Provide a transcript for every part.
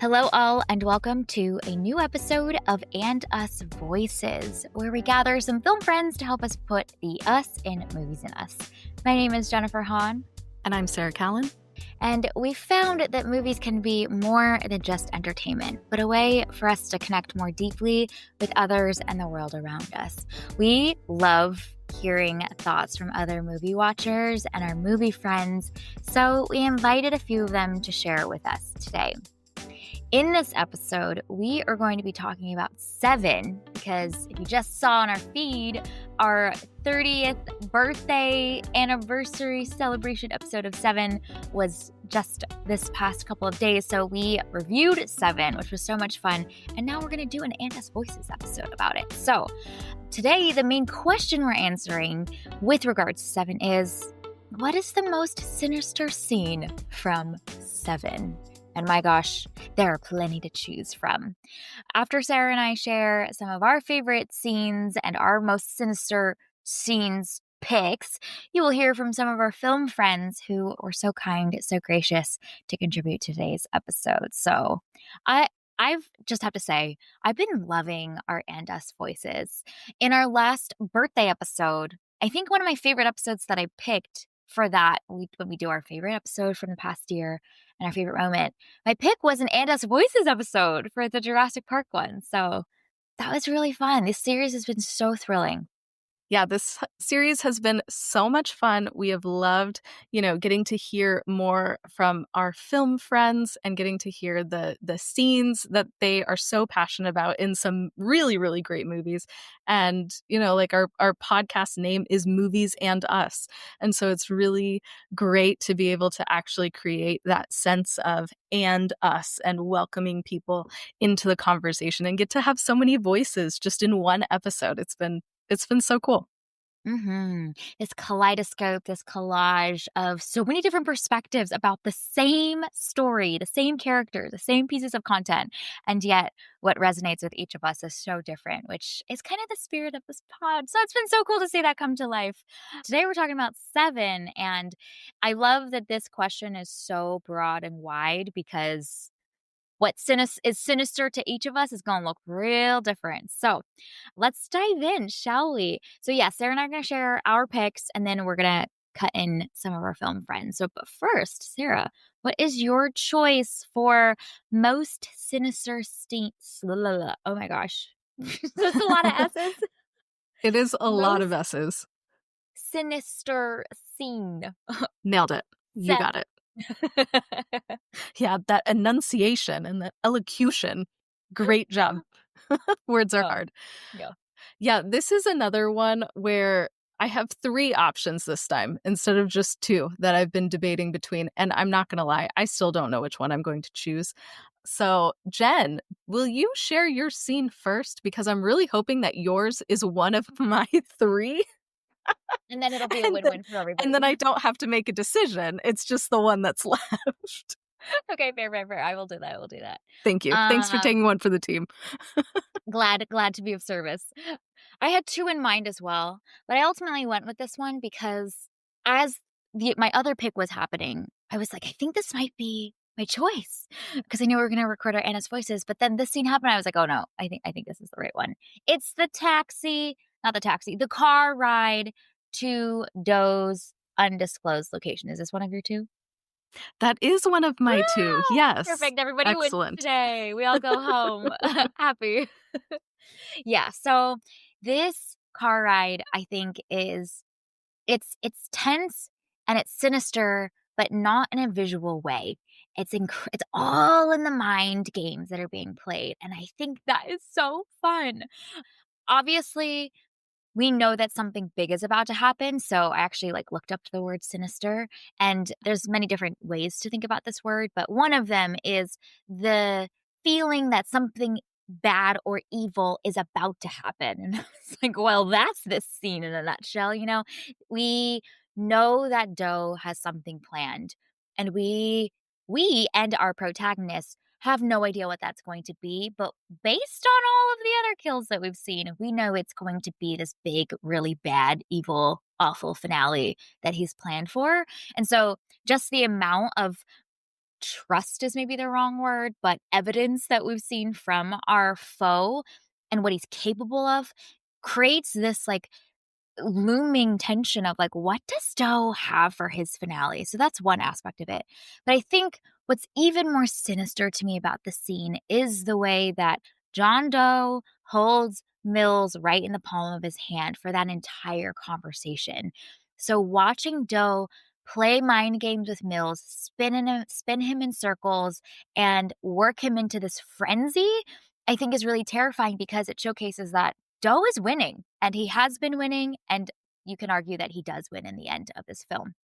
Hello, all, and welcome to a new episode of And Us Voices, where we gather some film friends to help us put the us in movies and us. My name is Jennifer Hahn. And I'm Sarah Callan. And we found that movies can be more than just entertainment, but a way for us to connect more deeply with others and the world around us. We love hearing thoughts from other movie watchers and our movie friends, so we invited a few of them to share with us today. In this episode, we are going to be talking about Se7en, because if you just saw on our feed, our 30th birthday anniversary celebration episode of Se7en was just this past couple of days. So we reviewed Se7en, which was so much fun. And now we're going to do an And Us Voices episode about it. So today, the main question we're answering with regards to Se7en is, what is the most sinister scene from Se7en? And my gosh, there are plenty to choose from. After Sarah and I share some of our favorite scenes and our most sinister scenes picks, you will hear from some of our film friends who were so kind, so gracious to contribute to today's episode. So I've just have to say, I've been loving our And Us Voices. In our last birthday episode, I think one of my favorite episodes that I picked for that, when we do our favorite episode from the past year and our favorite moment, my pick was an And Us Voices episode for the Jurassic Park one. So that was really fun. This series has been so thrilling. Yeah, this series has been so much fun. We have loved, getting to hear more from our film friends and getting to hear the scenes that they are so passionate about in some really, really great movies. And, our podcast name is Movies and Us. And so it's really great to be able to actually create that sense of and us and welcoming people into the conversation and get to have so many voices just in one episode. It's been so cool. This kaleidoscope, this collage of so many different perspectives about the same story, the same character, the same pieces of content. And yet what resonates with each of us is so different, which is kind of the spirit of this pod. So it's been so cool to see that come to life. Today we're talking about Se7en. And I love that this question is so broad and wide, because what is sinister to each of us is going to look real different. So let's dive in, shall we? So yeah, Sarah and I are going to share our picks, and then we're going to cut in some of our film friends. So, but first, Sarah, what is your choice for most sinister Oh my gosh. That's a lot of S's. It is a lot of S's. Sinister scene. Nailed it. You got it. Yeah, that enunciation and that elocution. Great job. Words are hard. Yeah, this is another one where I have 3 options this time instead of just 2 that I've been debating between. And I'm not going to lie, I still don't know which one I'm going to choose. So, Jen, will you share your scene first? Because I'm really hoping that yours is one of my 3. And then it'll be a win-win for everybody. And then I don't have to make a decision. It's just the one that's left. Okay, fair. I will do that. Thank you. Thanks for taking one for the team. Glad to be of service. I had 2 in mind as well, but I ultimately went with this one because as my other pick was happening, I was like, I think this might be my choice, because I knew we were going to record our And Us Voices. But then this scene happened. I was like, oh no, I think this is the right one. It's the car ride to Doe's undisclosed location. Is this one of your 2? That is one of my 2. Yes. Perfect. Everybody wins today. We all go home happy. Yeah. So this car ride, I think, it's tense and it's sinister, but not in a visual way. It's all in the mind games that are being played, and I think that is so fun. Obviously, we know that something big is about to happen. So I actually looked up the word sinister, and there's many different ways to think about this word, but one of them is the feeling that something bad or evil is about to happen. And I was like, well, that's this scene in a nutshell. We know that Doe has something planned, and we and our protagonist have no idea what that's going to be, but based on all of the other kills that we've seen, we know it's going to be this big, really bad, evil, awful finale that he's planned for. And so just the amount of trust is maybe the wrong word, but evidence that we've seen from our foe and what he's capable of creates this like looming tension of like, what does Doe have for his finale? So that's one aspect of it. But I think what's even more sinister to me about the scene is the way that John Doe holds Mills right in the palm of his hand for that entire conversation. So watching Doe play mind games with Mills, spin him in circles, and work him into this frenzy, I think is really terrifying because it showcases that Doe is winning, and he has been winning, and you can argue that he does win in the end of this film.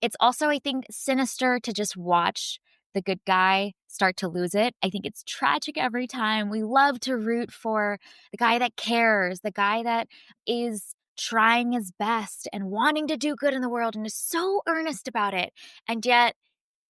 It's also, I think, sinister to just watch the good guy start to lose it. I think it's tragic every time. We love to root for the guy that cares, the guy that is trying his best and wanting to do good in the world and is so earnest about it, and yet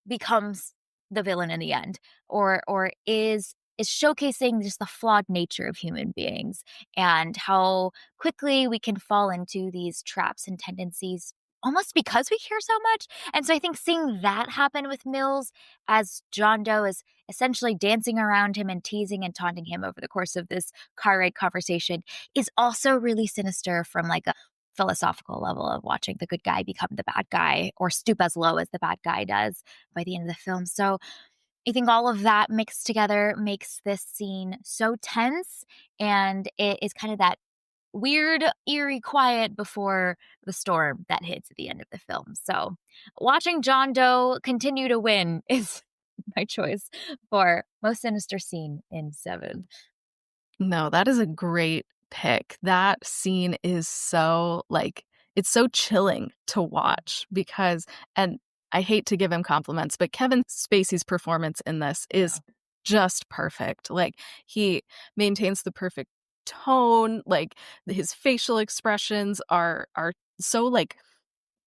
becomes the villain in the end, or is showcasing just the flawed nature of human beings and how quickly we can fall into these traps and tendencies almost because we care so much. And so I think seeing that happen with Mills as John Doe is essentially dancing around him and teasing and taunting him over the course of this car ride conversation is also really sinister from like a philosophical level of watching the good guy become the bad guy or stoop as low as the bad guy does by the end of the film. So I think all of that mixed together makes this scene so tense, and it is kind of that weird, eerie quiet before the storm that hits at the end of the film. So watching John Doe continue to win is my choice for most sinister scene in Seven. No, that is a great pick. That scene is so, like, it's so chilling to watch because, and I hate to give him compliments, but Kevin Spacey's performance in this is just perfect. Like, he maintains the perfect tone, like his facial expressions are so like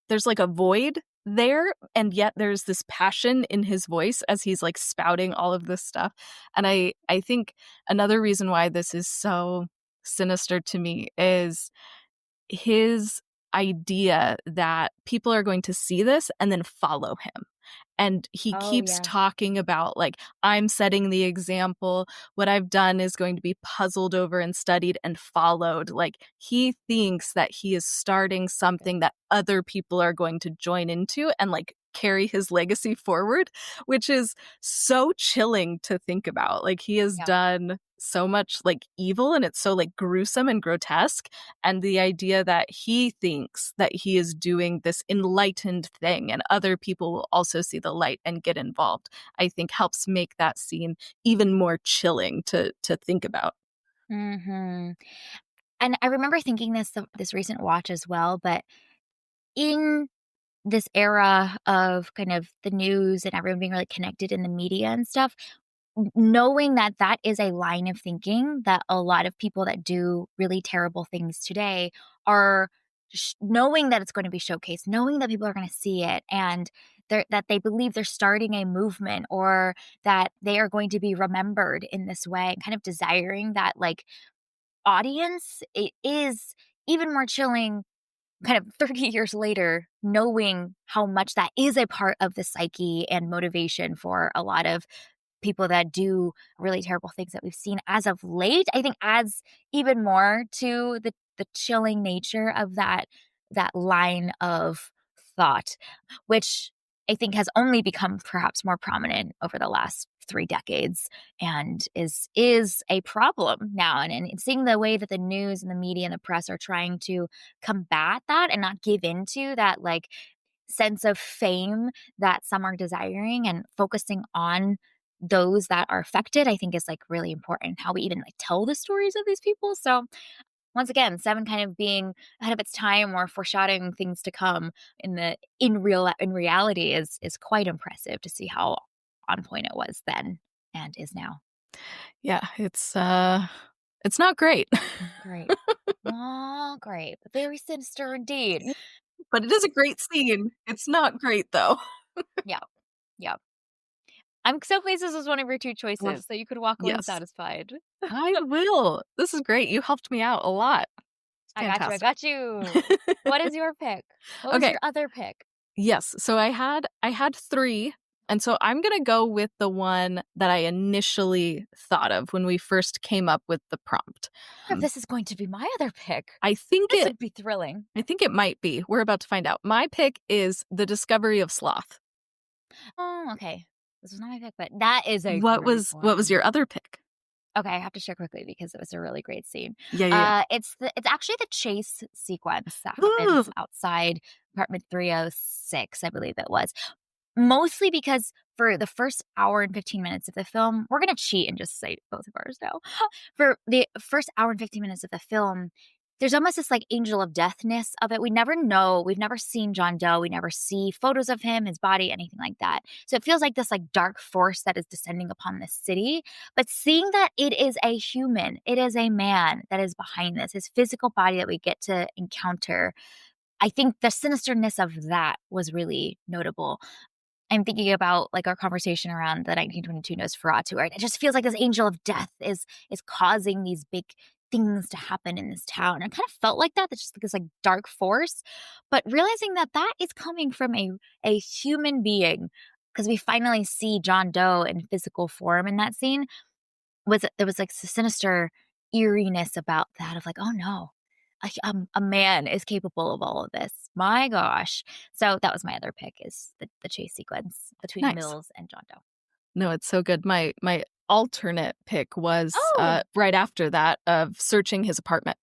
there's like a void there, and yet there's this passion in his voice as he's like spouting all of this stuff. And I think another reason why this is so sinister to me is his idea that people are going to see this and then follow him. And he Oh, keeps yeah. talking about, like, I'm setting the example. What I've done is going to be puzzled over and studied and followed. Like, he thinks that he is starting something that other people are going to join into and, like, carry his legacy forward, which is so chilling to think about. Like, he has Yeah. done so much, like, evil, and it's so, like, gruesome and grotesque. And the idea that he thinks that he is doing this enlightened thing and other people will also see the light and get involved, I think helps make that scene even more chilling to think about. Mhm. And I remember thinking this recent watch as well, but in this era of kind of the news and everyone being really connected in the media and stuff, knowing that that is a line of thinking that a lot of people that do really terrible things today are knowing that it's going to be showcased, knowing that people are going to see it, and that they believe they're starting a movement or that they are going to be remembered in this way, and kind of desiring that like audience, it is even more chilling kind of 30 years later, knowing how much that is a part of the psyche and motivation for a lot of people that do really terrible things that we've seen as of late, I think adds even more to the chilling nature of that line of thought, which I think has only become perhaps more prominent over the last 3 decades and is a problem now. And seeing the way that the news and the media and the press are trying to combat that and not give into that like sense of fame that some are desiring and focusing on those that are affected, I think is like really important how we even like tell the stories of these people. So once again, Seven kind of being ahead of its time or foreshadowing things to come in reality is quite impressive to see how on point it was then and is now. Yeah, it's not great. Great. Oh, great. Very sinister indeed. But it is a great scene. It's not great though. Yeah. Yeah. I'm so pleased this was one of your two Well, choices, so you could walk away yes. satisfied. I will. This is great. You helped me out a lot. It's I got you. I fantastic. got you. What is your pick? What was Okay. your other pick? Yes. So I had 3. And so I'm going to go with the one that I initially thought of when we first came up with the prompt. If this is going to be my other pick. I think This it would be thrilling. I think it might be. We're about to find out. My pick is The Discovery of Sloth. Oh, okay. This was not my pick, but that is a What great was one. your other pick? Okay, I have to share quickly because it was a really great scene. Yeah, yeah, yeah. It's actually the chase sequence that Ooh, happens outside apartment 306, I believe it was. Mostly because for the first hour and 15 minutes of the film, we're gonna cheat and just say both of ours now. For the first hour and 15 minutes of the film, there's almost this like angel of deathness of it. We never know. We've never seen John Doe. We never see photos of him, his body, anything like that. So it feels like this like dark force that is descending upon this city. But seeing that it is a human, it is a man that is behind this, his physical body that we get to encounter. I think the sinisterness of that was really notable. I'm thinking about, like, our conversation around the 1922 Nosferatu, right? It just feels like this angel of death is causing these big things to happen in this town. I kind of felt like that. That's just like this, like, dark force, but realizing that that is coming from a human being, because we finally see John Doe in physical form in that scene, there was, like, sinister eeriness about that of like, "Oh, no. A man is capable of all of this. My gosh." So that was my other pick is the chase sequence between nice. Mills and John Doe. No, it's so good. My alternate pick was, Oh! right after that of searching his apartment,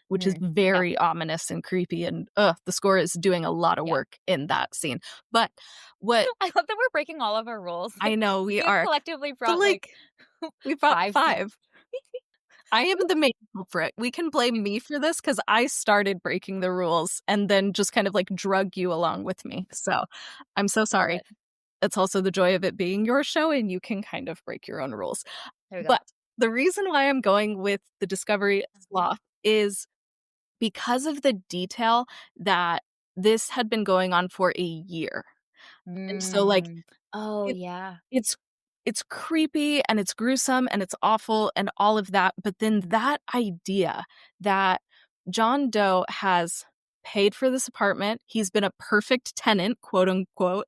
which is Yep, very ominous and creepy, and, the score is doing a lot of yep. work in that scene. But what I love that we're breaking all of our rules. I know we We have are, collectively but, brought, like, like, we brought 5 things. 5. I am the main culprit. We can blame me for this because I started breaking the rules and then just kind of, like, drug you along with me, so I'm so Love sorry. it. It's also the joy of it being your show, and you can kind of break your own rules. There we go. But the reason why I'm going with The Discovery of Mhm. Sloth is because of the detail that this had been going on for a year. And so, like, Mm. Oh, it yeah. it's it's creepy and it's gruesome and it's awful and all of that, but then that idea that John Doe has paid for this apartment, he's been a perfect tenant, quote unquote,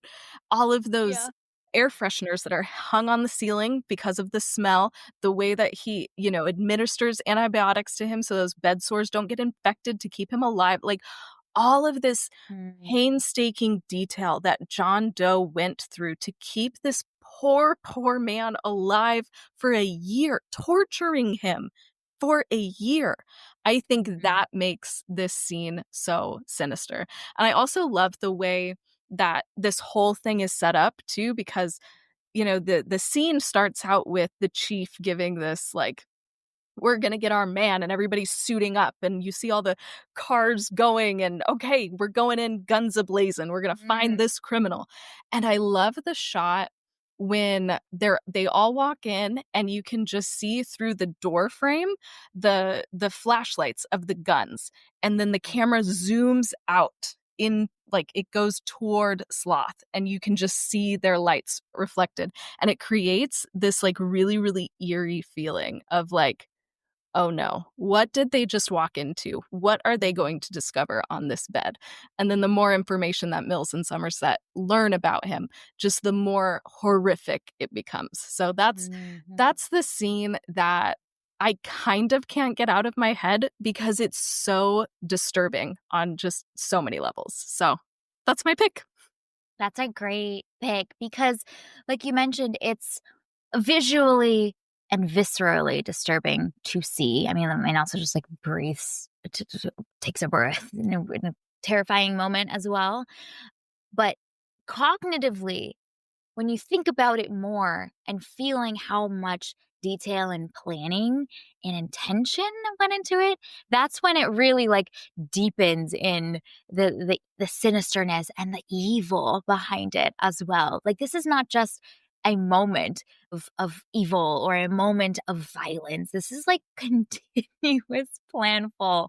all of those Yeah. air fresheners that are hung on the ceiling because of the smell, the way that he, administers antibiotics to him so those bed sores don't get infected to keep him alive, like all of this Mm. painstaking detail that John Doe went through to keep this poor, poor man alive for a year, torturing him for a year. I think Mm. that makes this scene so sinister. And I also love the way that this whole thing is set up too, because the scene starts out with the chief giving this like, we're gonna get our man, and everybody's suiting up and you see all the cars going and, okay, we're going in guns a-blazing, we're gonna find Mhm. this criminal. And I love the shot when they all walk in and you can just see through the door frame the flashlights of the guns, and then the camera zooms out in, like, it goes toward Sloth and you can just see their lights reflected, and it creates this like really, really eerie feeling of like, oh no, what did they just walk into? What are they going to discover on this bed? And then the more information that Mills and Somerset learn about him, just the more horrific it becomes. So Mhm. that's the scene that I kind of can't get out of my head because it's so disturbing on just so many levels. So that's my pick. That's a great pick because, like you mentioned, it's visually and viscerally disturbing to see. I mean, the man also just like breathes, takes a breath in a terrifying moment as well. But cognitively, when you think about it more and feeling how much detail and planning and intention went into it, that's when it really like deepens in the sinisterness and the evil behind it as well. Like this is not just a moment of evil or a moment of violence. This is like continuous planful,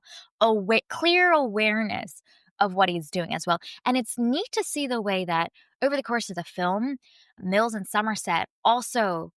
clear awareness of what he's doing as well. And it's neat to see the way that over the course of the film, Mills and Somerset also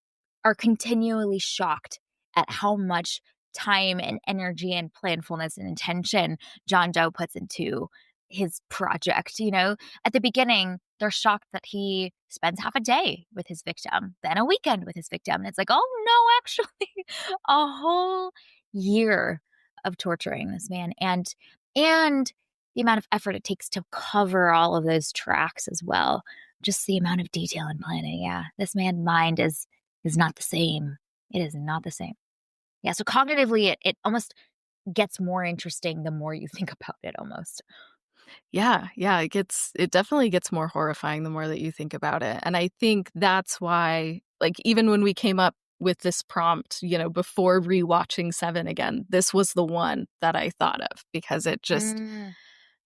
are continually shocked at how much time and energy and planfulness and intention John Doe puts into his project. At the beginning, they're shocked that he spends half a day with his victim, then a weekend with his victim. And it's like, oh no, actually, a whole year of torturing this man, and the amount of effort it takes to cover all of those tracks as well. Just the amount of detail and planning. Yeah, this man's mind is not the same. It is not the same. Yeah, so cognitively, it almost gets more interesting the more you think about it, almost. Yeah, it definitely gets more horrifying the more that you think about it. And I think that's why, like, even when we came up with this prompt, before rewatching Se7en again, this was the one that I thought of because it just,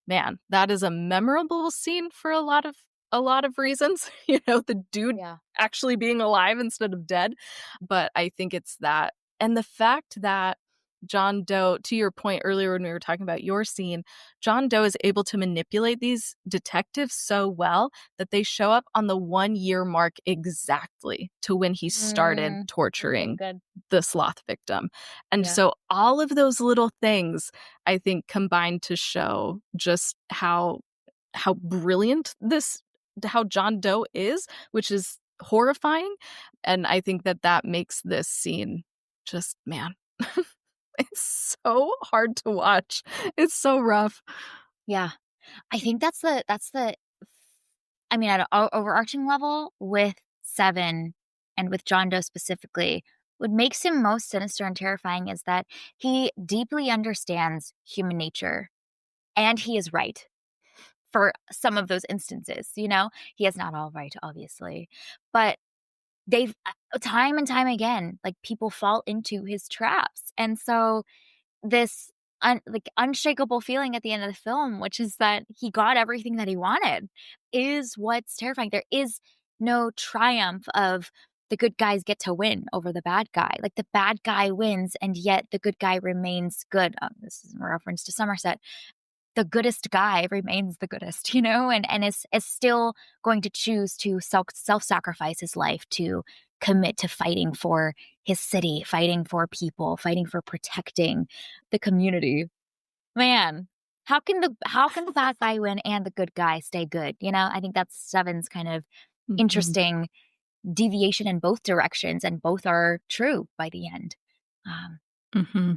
man, that is a memorable scene for a lot of reasons. The dude Yeah. actually being alive instead of dead. But I think it's that. And the fact that John Doe, to your point earlier when we were talking about your scene, John Doe is able to manipulate these detectives so well that they show up on the 1 year mark exactly to when he started torturing the sloth victim. And so all of those little things, I think, combined to show just how brilliant how John Doe is, which is horrifying. And I think that makes this scene just, man, it's so hard to watch. It's so rough. Yeah. I think that's the I mean, at an overarching level with Se7en and with John Doe specifically, what makes him most sinister and terrifying is that he deeply understands human nature, and he is right for some of those instances. He is not all right, obviously, but they've time and time again, like, people fall into his traps. And so this unshakable feeling at the end of the film, which is that he got everything that he wanted, is what's terrifying. There is no triumph of the good guys get to win over the bad guy. Like, the bad guy wins, and yet the good guy remains good. This is a reference to Somerset. The goodest guy remains the goodest, and is still going to choose to self-sacrifice his life to commit to fighting for his city, fighting for people, fighting for protecting the community. Man, how can the bad guy win and the good guy stay good? I think that's Se7en's kind of interesting deviation in both directions, and both are true by the end.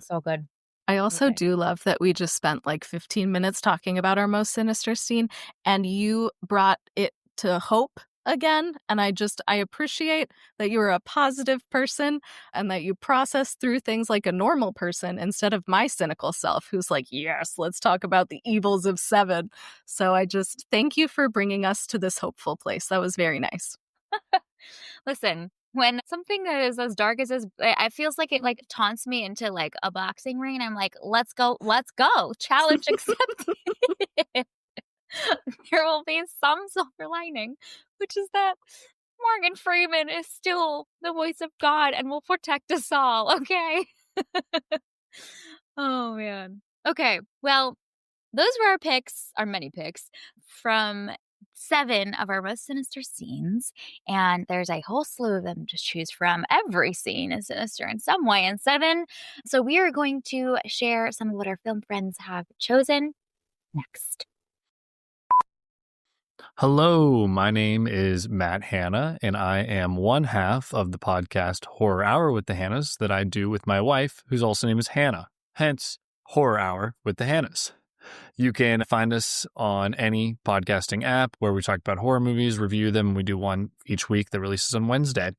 So good. I also do love that we just spent like 15 minutes talking about our most sinister scene, and you brought it to hope again. And I appreciate that you are a positive person and that you process through things like a normal person instead of my cynical self who's like, yes, let's talk about the evils of Se7en. So I just thank you for bringing us to this hopeful place. That was very nice. Listen, when something that is as dark as this, it feels like it like taunts me into like a boxing ring. I'm like, let's go, challenge accepted. There will be some silver lining, which is that Morgan Freeman is still the voice of God and will protect us all. Okay. Oh man. Okay. Well, those were our many picks from 7 of our most sinister scenes, and there's a whole slew of them to choose from. Every scene is sinister in some way in 7, so we are going to share some of what our film friends have chosen next. Hello, my name is Matt Hanna, and I am one half of the podcast Horror Hour with the Hannas that I do with my wife, whose also name is Hanna, hence Horror Hour with the Hannas. You can find us on any podcasting app where we talk about horror movies, review them. We do one each week that releases on Wednesday.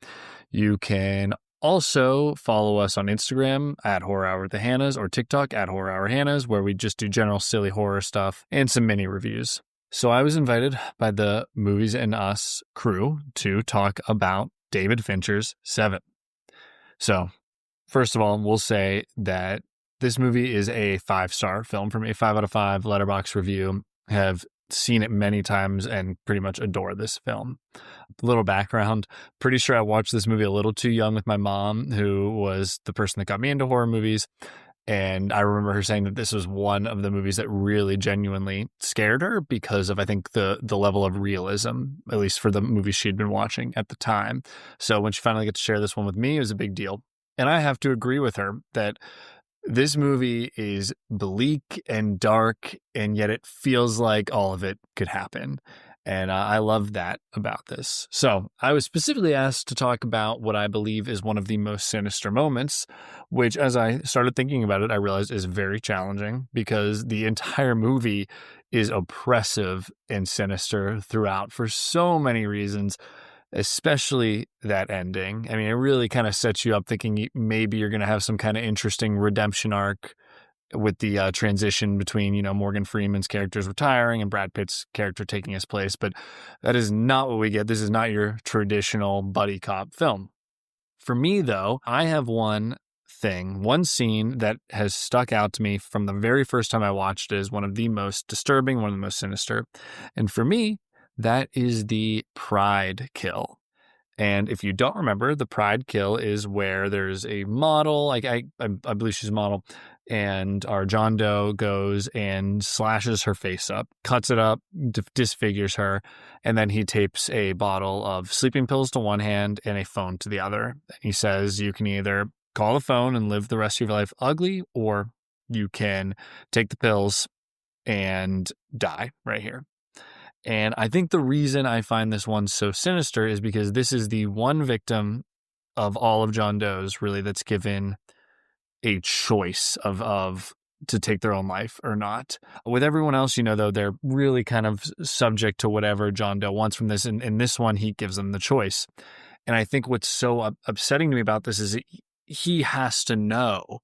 You can also follow us on Instagram at Horror Hour with the Hannas, or TikTok at Horror Hour Hannas, where we just do general silly horror stuff and some mini reviews. So I was invited by the Movies and Us crew to talk about David Fincher's Se7en. So first of all, we'll say that this movie is a 5-star film from a 5 out of 5 Letterboxd review. I have seen it many times and pretty much adore this film. A little background. Pretty sure I watched this movie a little too young with my mom, who was the person that got me into horror movies. And I remember her saying that this was one of the movies that really genuinely scared her because of, I think, the level of realism, at least for the movies she'd been watching at the time. So when she finally got to share this one with me, it was a big deal. And I have to agree with her that this movie is bleak and dark, and yet it feels like all of it could happen. And I love that about this. So I was specifically asked to talk about what I believe is one of the most sinister moments, which as I started thinking about it, I realized is very challenging because the entire movie is oppressive and sinister throughout for so many reasons, especially that ending. I mean, it really kind of sets you up thinking maybe you're going to have some kind of interesting redemption arc with the transition between, Morgan Freeman's character's retiring and Brad Pitt's character taking his place. But that is not what we get. This is not your traditional buddy cop film. For me, though, I have one scene that has stuck out to me from the very first time I watched it as one of the most disturbing, one of the most sinister. And for me, that is the Pride kill. And if you don't remember, the Pride kill is where there's a model, like I believe she's a model, and our John Doe goes and slashes her face up, cuts it up, disfigures her, and then he tapes a bottle of sleeping pills to one hand and a phone to the other. He says you can either call the phone and live the rest of your life ugly, or you can take the pills and die right here. And I think the reason I find this one so sinister is because this is the one victim of all of John Doe's really that's given a choice of to take their own life or not. With everyone else, though, they're really kind of subject to whatever John Doe wants from this. And in this one, he gives them the choice. And I think what's so upsetting to me about this is he has to know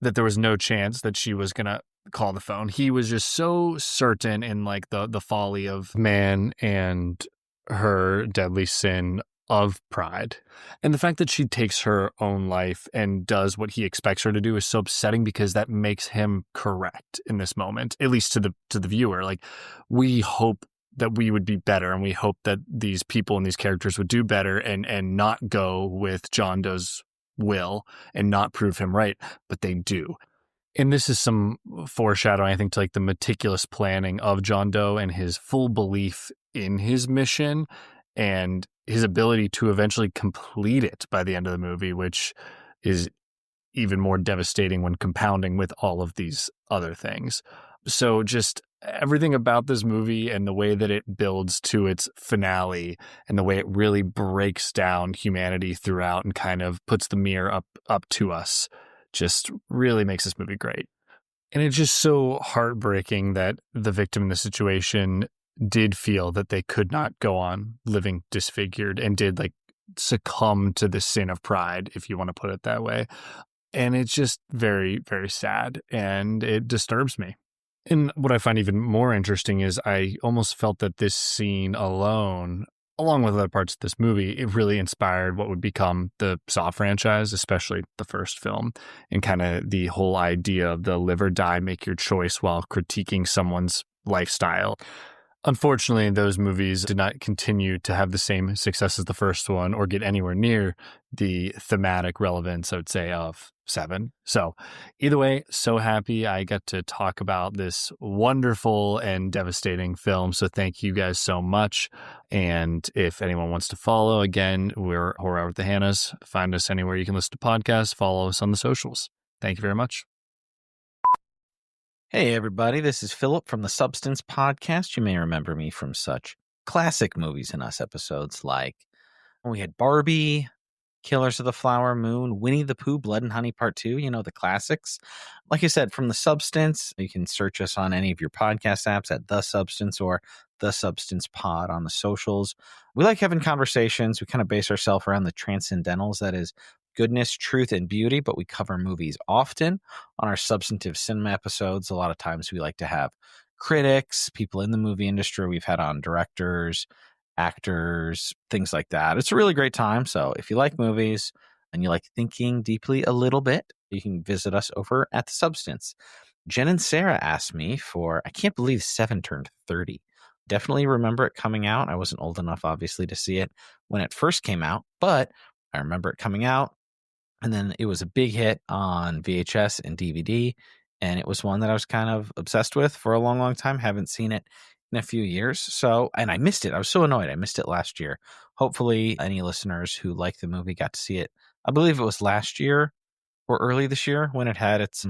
that there was no chance that she was going to call the phone. He was just so certain in like the folly of man and her deadly sin of pride. And the fact that she takes her own life and does what he expects her to do is so upsetting because that makes him correct in this moment, at least to the viewer. Like, we hope that we would be better, and we hope that these people and these characters would do better and not go with John Doe's will and not prove him right, but they do. And this is some foreshadowing, I think, to like the meticulous planning of John Doe and his full belief in his mission and his ability to eventually complete it by the end of the movie, which is even more devastating when compounding with all of these other things. So just everything about this movie and the way that it builds to its finale and the way it really breaks down humanity throughout and kind of puts the mirror up to us just really makes this movie great. And it's just so heartbreaking that the victim in the situation did feel that they could not go on living disfigured and did like succumb to the sin of pride, if you want to put it that way. And it's just very, very sad, and it disturbs me. And what I find even more interesting is I almost felt that this scene alone, along with other parts of this movie, it really inspired what would become the Saw franchise, especially the first film, and kind of the whole idea of the live or die, make your choice while critiquing someone's lifestyle. Unfortunately, those movies did not continue to have the same success as the first one or get anywhere near the thematic relevance, I would say, of Se7en. So either way, so happy I got to talk about this wonderful and devastating film. So thank you guys so much. And if anyone wants to follow, again, we're Horror Hour with the Hannas. Find us anywhere you can listen to podcasts. Follow us on the socials. Thank you very much. Hey, everybody, this is Philip from the Substance Podcast. You may remember me from such classic Movies and Us episodes like when we had Barbie, Killers of the Flower Moon, Winnie the Pooh, Blood and Honey Part 2, the classics. Like I said, from the Substance, you can search us on any of your podcast apps at The Substance or The Substance Pod on the socials. We like having conversations. We kind of base ourselves around the transcendentals, that is goodness, truth, and beauty, but we cover movies often on our substantive cinema episodes. A lot of times we like to have critics, people in the movie industry. We've had on directors, actors, things like that. It's a really great time. So if you like movies and you like thinking deeply a little bit, you can visit us over at The Substance. Jen and Sarah asked me I can't believe Se7en turned 30. Definitely remember it coming out. I wasn't old enough, obviously, to see it when it first came out, but I remember it coming out. And then it was a big hit on VHS and DVD. And it was one that I was kind of obsessed with for a long, long time. Haven't seen it in a few years. And I missed it. I was so annoyed. I missed it last year. Hopefully any listeners who like the movie got to see it. I believe it was last year or early this year when it had its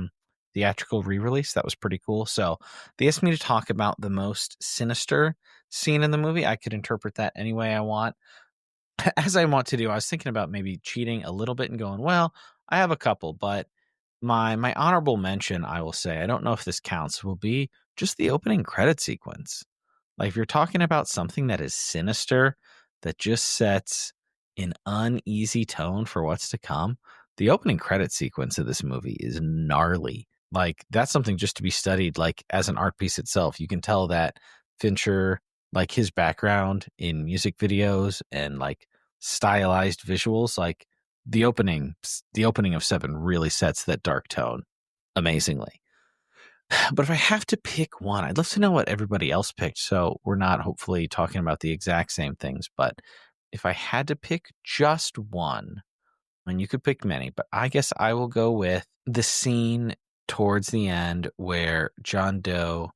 theatrical re-release. That was pretty cool. So they asked me to talk about the most sinister scene in the movie. I could interpret that any way I want. As I want to do, I was thinking about maybe cheating a little bit and going, well, I have a couple, but my honorable mention, I will say, I don't know if this counts, will be just the opening credit sequence. Like, if you're talking about something that is sinister, that just sets an uneasy tone for what's to come, the opening credit sequence of this movie is gnarly. Like, that's something just to be studied, like, as an art piece itself. You can tell that Fincher, like, his background in music videos and, like, stylized visuals, like, the opening of Se7en really sets that dark tone amazingly. But if I have to pick one, I'd love to know what everybody else picked. So we're not hopefully talking about the exact same things. But if I had to pick just one, and you could pick many, but I guess I will go with the scene towards the end where John Doe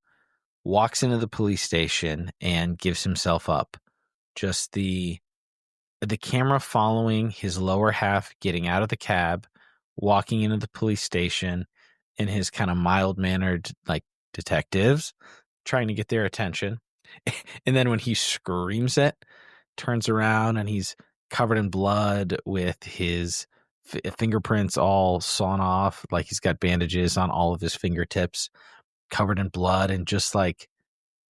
walks into the police station and gives himself up. Just the camera following his lower half getting out of the cab, walking into the police station, and his kind of mild-mannered, like, detectives trying to get their attention. And then when he screams it, turns around and he's covered in blood with his fingerprints all sawn off, like he's got bandages on all of his fingertips, covered in blood and just like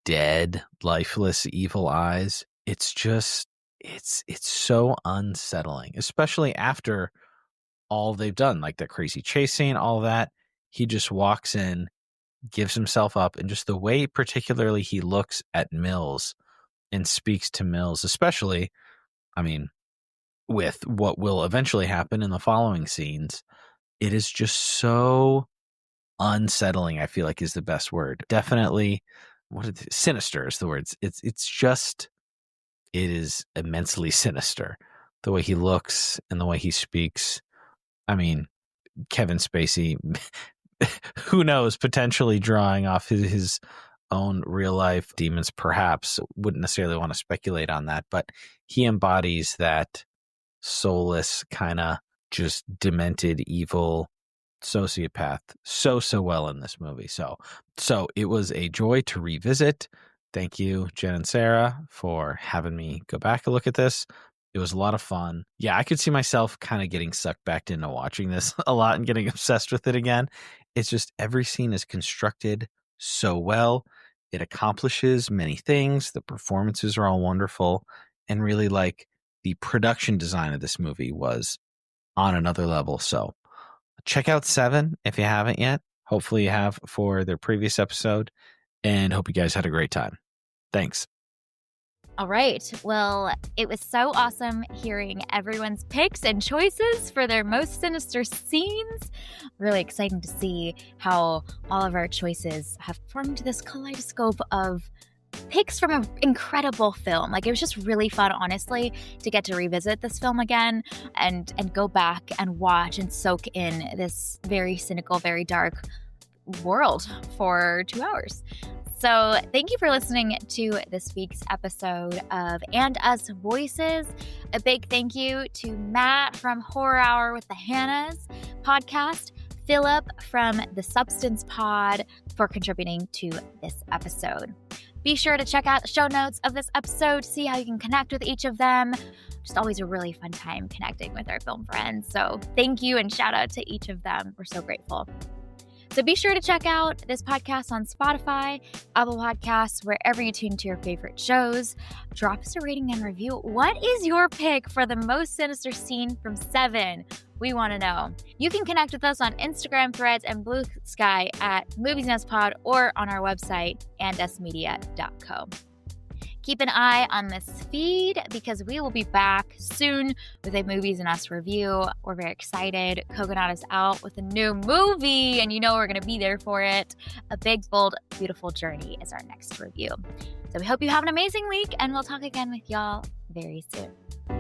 dead, lifeless, evil eyes. It's just, it's so unsettling, especially after all they've done, like that crazy chase scene, all that. He just walks in, gives himself up, and just the way particularly he looks at Mills and speaks to Mills, especially, I mean, with what will eventually happen in the following scenes, it is just so unsettling, I feel like is the best word. Definitely, sinister is the word. It's just, it is immensely sinister. The way he looks and the way he speaks. I mean, Kevin Spacey, who knows, potentially drawing off his own real life demons, perhaps. Wouldn't necessarily want to speculate on that, but he embodies that soulless, kind of just demented, evil sociopath so well in this movie. So it was a joy to revisit. Thank you, Jen and Sarah, for having me go back and look at this. It was a lot of fun. Yeah, I could see myself kind of getting sucked back into watching this a lot and getting obsessed with it again. It's just every scene is constructed so well. It accomplishes many things. The performances are all wonderful. And really, like, the production design of this movie was on another level. So check out Se7en if you haven't yet. Hopefully you have for their previous episode. And hope you guys had a great time. Thanks. All right. Well, it was so awesome hearing everyone's picks and choices for their most sinister scenes. Really exciting to see how all of our choices have formed this kaleidoscope of picks from an incredible film. Like, it was just really fun, honestly, to get to revisit this film again and go back and watch and soak in this very cynical, very dark world for 2 hours. So thank you for listening to this week's episode of And Us Voices. A big thank you to Matt from Horror Hour with the Hannas podcast, Philip from The Substance Pod for contributing to this episode. Be sure to check out the show notes of this episode, see how you can connect with each of them. Just always a really fun time connecting with our film friends. So thank you and shout out to each of them. We're so grateful. So be sure to check out this podcast on Spotify, Apple Podcasts, wherever you tune to your favorite shows. Drop us a rating and review. What is your pick for the most sinister scene from Se7en? We want to know. You can connect with us on Instagram, Threads, and Blue Sky at MoviesNestPod or on our website, andusmedia.co. Keep an eye on this feed because we will be back soon with a Movies and Us review. We're very excited. Coconut is out with a new movie, and you know we're going to be there for it. A Big, Bold, Beautiful Journey is our next review. So we hope you have an amazing week, and we'll talk again with y'all very soon.